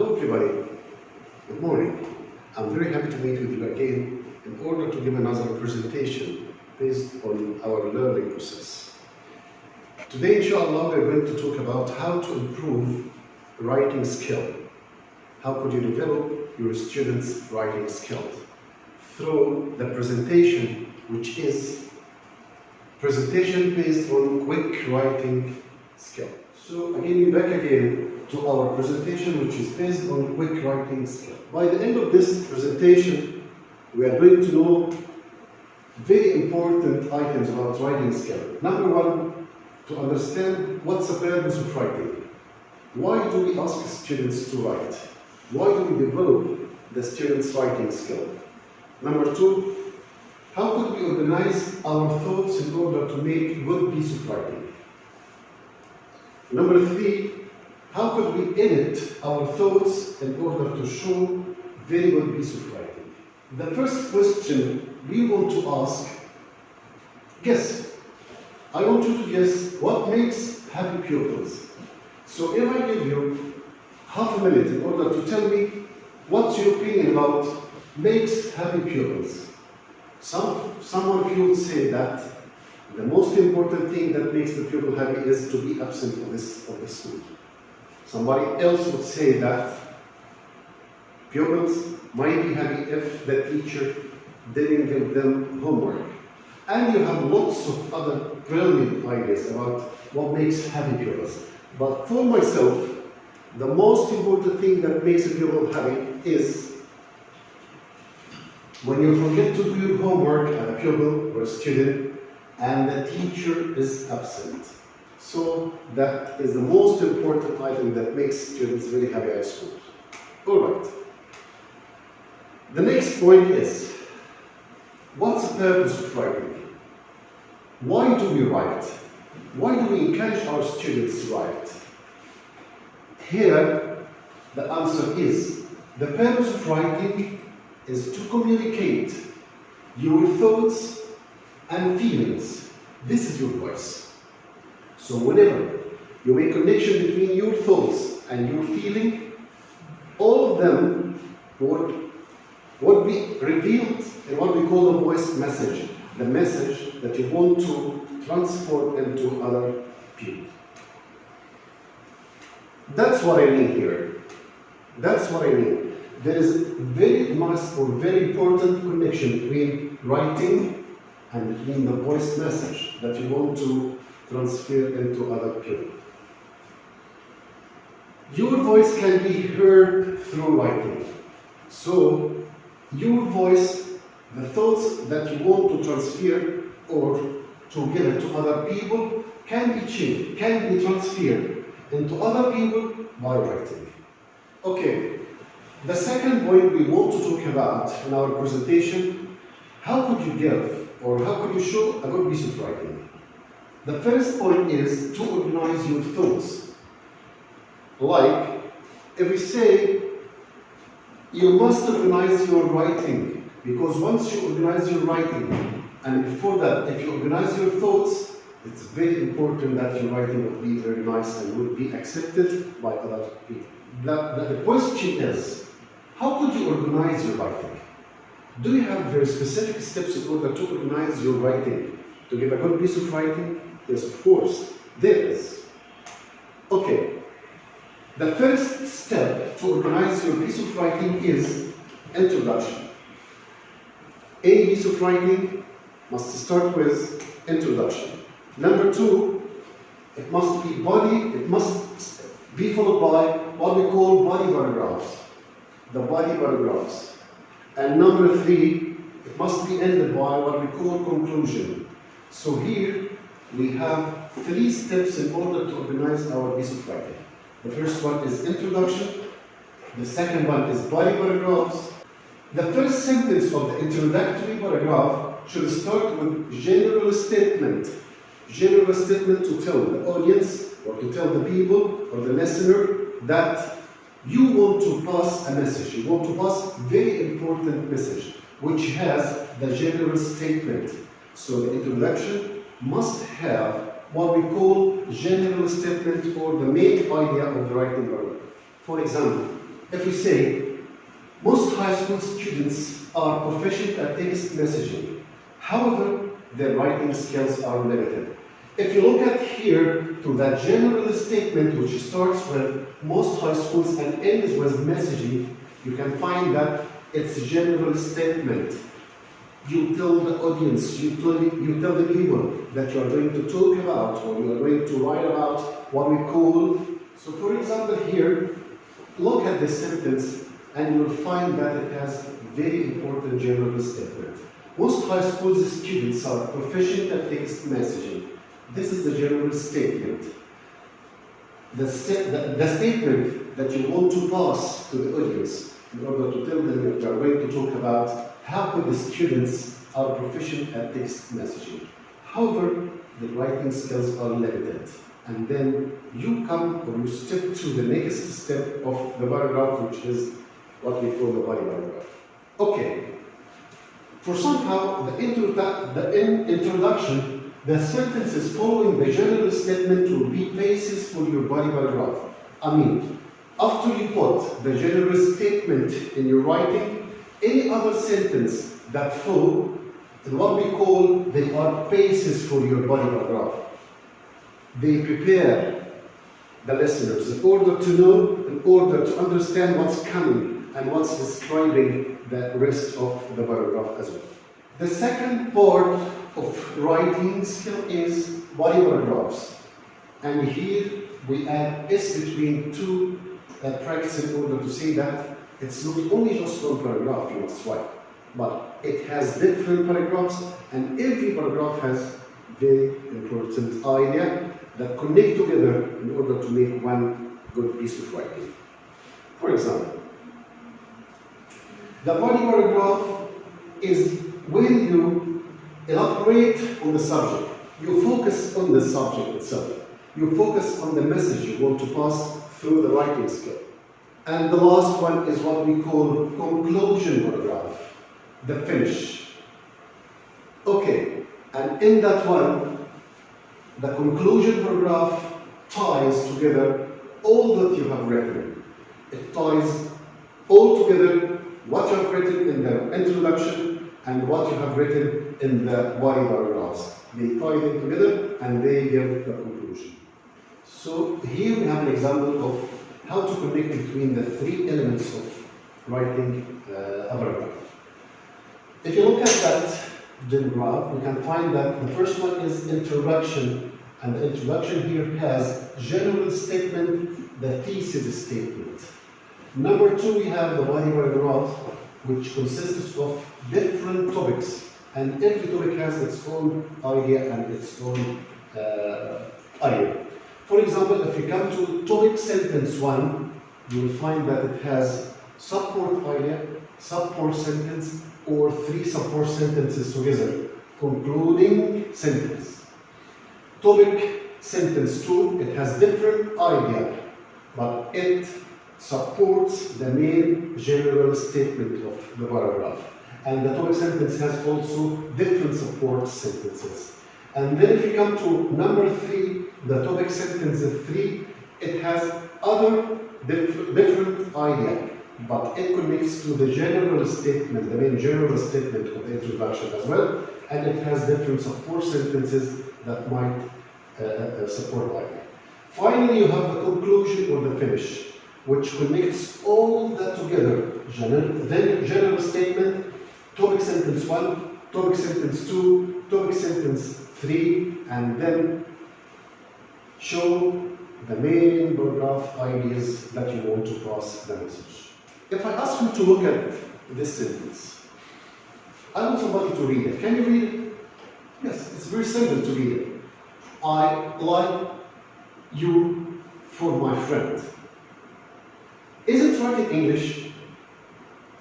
Hello everybody, good morning. I'm very happy to meet with you again in order to give another presentation based on our learning process. Today, inshallah, we're going to talk about how to improve writing skill. How could you develop your students' writing skills? Through the presentation, which is presentation based on quick writing skill. So again, we're back again to our presentation, which is based on quick writing skill. By the end of this presentation, we are going to know very important items about writing skill. Number one, to understand what's the purpose of writing. Why do we ask students to write? Why do we develop the students' writing skill? Number two, how could we organize our thoughts in order to make a good piece of writing? Number three, how could we edit our thoughts in order to show very good piece of writing? The first question we want to ask, guess. I want you to guess what makes happy pupils. So if I give you half a minute in order to tell me what's your opinion about makes happy pupils. Some of you would say that the most important thing that makes the pupil happy is to be absent of the school. Somebody else would say that pupils might be happy if the teacher didn't give them homework. And you have lots of other brilliant ideas about what makes happy pupils. But for myself, the most important thing that makes a pupil happy is when you forget to do your homework as a pupil or a student and the teacher is absent. So that is the most important item that makes students very happy at school. Alright. The next point is, what's the purpose of writing? Why do we write? Why do we encourage our students to write? Here, the answer is, the purpose of writing is to communicate your thoughts and feelings. This is your voice. So whenever you make a connection between your thoughts and your feeling, all of them would be revealed in what we call a voice message, the message that you want to transform into other people. That's what I mean here. That's what I mean. There is a very nice or very important connection between writing and between the voice message that you want to transfer into other people. Your voice can be heard through writing. So, your voice, the thoughts that you want to transfer or to give it to other people can be changed, can be transferred into other people by writing. Okay, the second point we want to talk about in our presentation, how could you give or how could you show a good piece of writing? The first point is to organize your thoughts. Like, if we say, you must organize your writing, because once you organize your writing, and before that, if you organize your thoughts, it's very important that your writing will be very nice and will be accepted by other people. The question is, how could you organize your writing? Do you have very specific steps in order to organize your writing? To give a good piece of writing? Yes, of course, there is. Okay, the first step to organize your piece of writing is introduction. A piece of writing must start with introduction. Number two, it must be followed by what we call body paragraphs. The body paragraphs. And number three, it must be ended by what we call conclusion. So here we have three steps in order to organize our piece of writing. The first one is introduction. The second one is body paragraphs. The first sentence of the introductory paragraph should start with general statement. General statement to tell the audience or to tell the people or the listener that you want to pass a message. You want to pass very important message which has the general statement. So the introduction must have what we call general statement or the main idea of the writing paragraph. For example, if we say, most high school students are proficient at text messaging. However, their writing skills are limited. If you look at here to that general statement which starts with most high schools and ends with messaging, you can find that it's a general statement. You tell the audience, you tell the people that you are going to talk about or you are going to write about what we call. So for example here, look at this sentence and you will find that it has very important general statement. Most high school students are proficient at text messaging. This is the general statement. The statement that you want to pass to the audience in order to tell them that you are going to talk about how good the students are proficient at text messaging. However, the writing skills are limited. And then you come or you step to the next step of the paragraph, which is what we call the body paragraph. Okay. For somehow, the introduction, the sentences following the general statement will be basis for your body paragraph. I mean, after you put the general statement in your writing, any other sentence that follow, what we call, they are basis for your body paragraph. They prepare the listeners in order to know, in order to understand what's coming and what's describing the rest of the paragraph as well. The second part of writing skill is body paragraphs. And here we add S between two brackets in order to say that it's not only just one paragraph you must write, but it has different paragraphs, and every paragraph has very important idea that connect together in order to make one good piece of writing. For example, the body paragraph is when you elaborate on the subject. You focus on the subject itself. You focus on the message you want to pass through the writing skill. And the last one is what we call conclusion paragraph, the finish. Okay, and in that one, the conclusion paragraph ties together all that you have written. It ties all together what you have written in the introduction and what you have written in the body paragraphs. They tie them together and they give the conclusion. So here we have an example of how to connect between the three elements of writing a paragraph. If you look at that graph, we can find that the first one is introduction, and the introduction here has general statement, the thesis statement. Number two, we have the body paragraph, which consists of different topics, and every topic has its own idea and its own idea. For example, if you come to topic sentence 1, you will find that it has support idea, support sentence, or 3 support sentences together, concluding sentence. Topic sentence 2, it has different idea, but it supports the main general statement of the paragraph. And the topic sentence has also different support sentences. And then if you come to number 3, the topic sentence 3, it has other different idea, but it connects to the general statement, the main general statement of the introduction as well, and it has different support sentences that might support idea. Finally, you have the conclusion or the finish, which connects all that together. Then general statement, topic sentence 1, topic sentence 2, topic sentence 3, and then show the main paragraph ideas that you want to pass the message. If I ask you to look at this sentence, I want somebody to read it. Can you read it? Yes, it's very simple to read it. I like you for my friend. Is it right in English?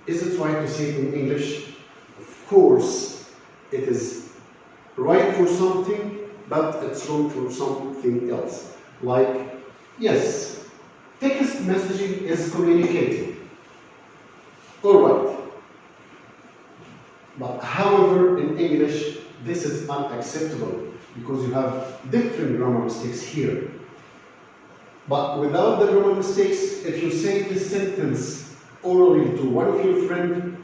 Is it right to say it in English? Of course, it is right for something, but it's wrong for something else. Like, yes, text messaging is communicating. All right. But however, in English, this is unacceptable because you have different grammar mistakes here. But without the grammar mistakes, if you say this sentence orally to one of your friends,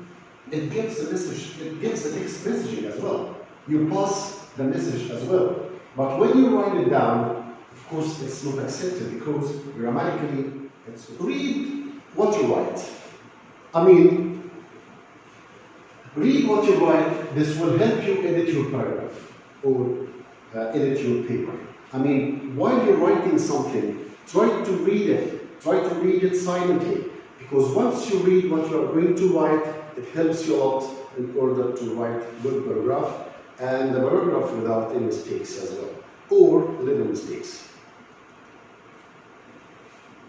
it gives the message, it gives the text messaging as well. You pass the message as well. But when you write it down, of course, it's not accepted because grammatically, it's read what you write. I mean, read what you write. This will help you edit your paragraph or edit your paper. I mean, while you're writing something, try to read it. Try to read it silently. Because once you read what you are going to write, it helps you out in order to write good paragraph and the paragraph without any mistakes as well, or little mistakes.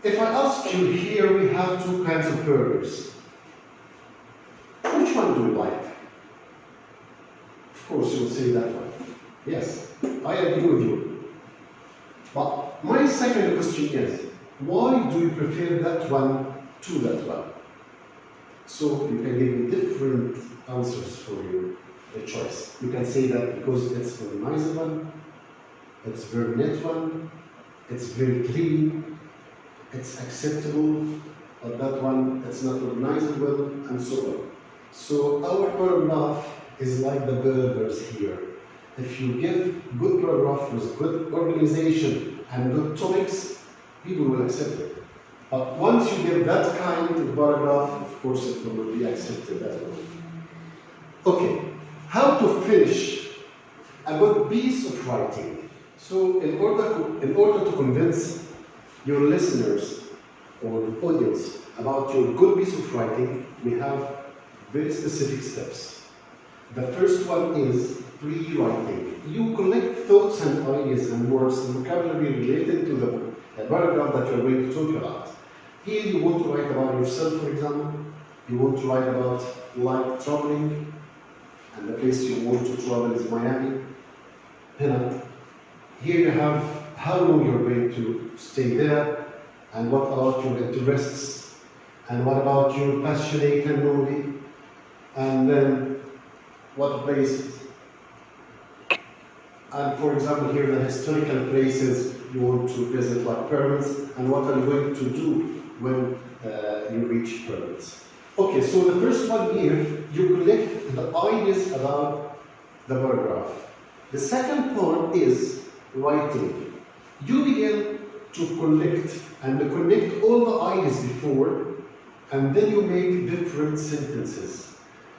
If I ask you, here we have two kinds of paragraphs. Which one do you like? Of course, you will say that one. Yes, I agree with you. But my second question is, why do you prefer that one to that one? So you can give me different answers for your choice. You can say that because it's very nice one, it's very net one, it's very clean, it's acceptable, but that one it's not organized well, and so on. So our paragraph is like the burgers here. If you give good paragraph with good organization and good topics, people will accept it. But once you give that kind of paragraph, of course it will be accepted as well. Okay, how to finish a good piece of writing. So in order to convince your listeners or audience about your good piece of writing, we have very specific steps. The first one is pre-writing. You collect thoughts and ideas and words and vocabulary related to the paragraph that you are going to talk about. Here you want to write about yourself, for example. You want to write about like traveling, and the place you want to travel is Miami. Here you have how long you're going to stay there, and what about your interests, and what about your passionate and lonely, and then what places. And for example, here the historical places you want to visit, like pyramids, and what are you going to do when you reach pyramids. Okay, so the first one here, you collect the ideas about the paragraph. The second part is writing. You begin to collect and connect all the ideas before, and then you make different sentences.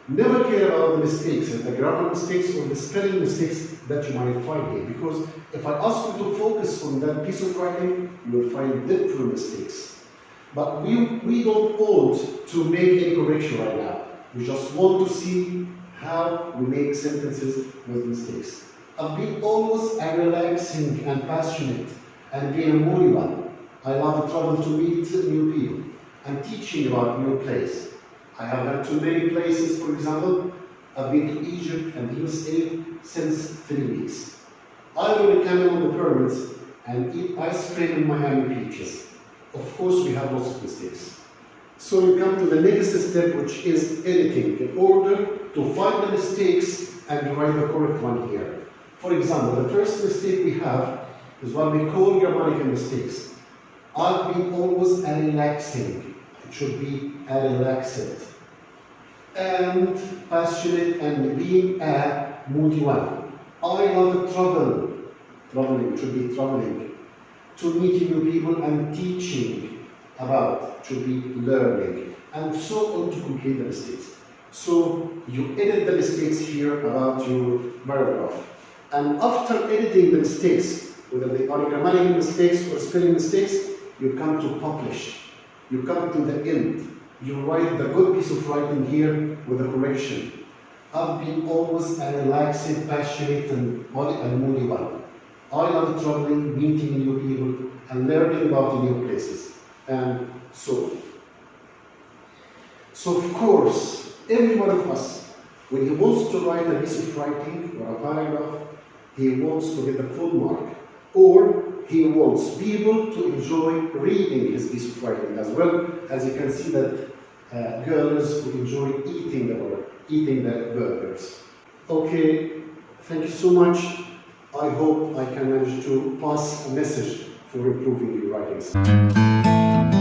Never care about the mistakes, the grammar mistakes or the spelling mistakes that you might find here, because if I ask you to focus on that piece of writing, you will find different mistakes. But we don't want to make any correction right now. We just want to see how we make sentences with mistakes. I've been always a relaxing and passionate and being a moody one. I love to travel to meet new people and teaching about new places. I have been to many places, for example, I've been to Egypt and the USA since 3 weeks. I will camel on the pyramids and eat ice cream in Miami beaches. Of course, we have lots of mistakes. So you come to the next step, which is editing, in order to find the mistakes and write the correct one here. For example, the first mistake we have is what we call grammatical mistakes. I've been always a relaxing. It should be a relaxed. And passionate and being a moody one. I love travel. Traveling should be traveling. To meeting new people and teaching about, should be learning. And so on to complete the mistakes. So you edit the mistakes here about your paragraph. And after editing the mistakes, whether they are grammatical mistakes or spelling mistakes, you come to publish. You come to the end. You write the good piece of writing here with a correction. I've been always a relaxed, passionate, and moody one. I love traveling, meeting new people, and learning about new places, and so on. So of course, every one of us, when he wants to write a piece of writing or a paragraph, he wants to get a full mark, or he wants people to enjoy reading his piece of writing as well. As you can see that girls who enjoy eating the burgers. Okay, thank you so much. I hope I can manage to pass a message for improving your writing skills.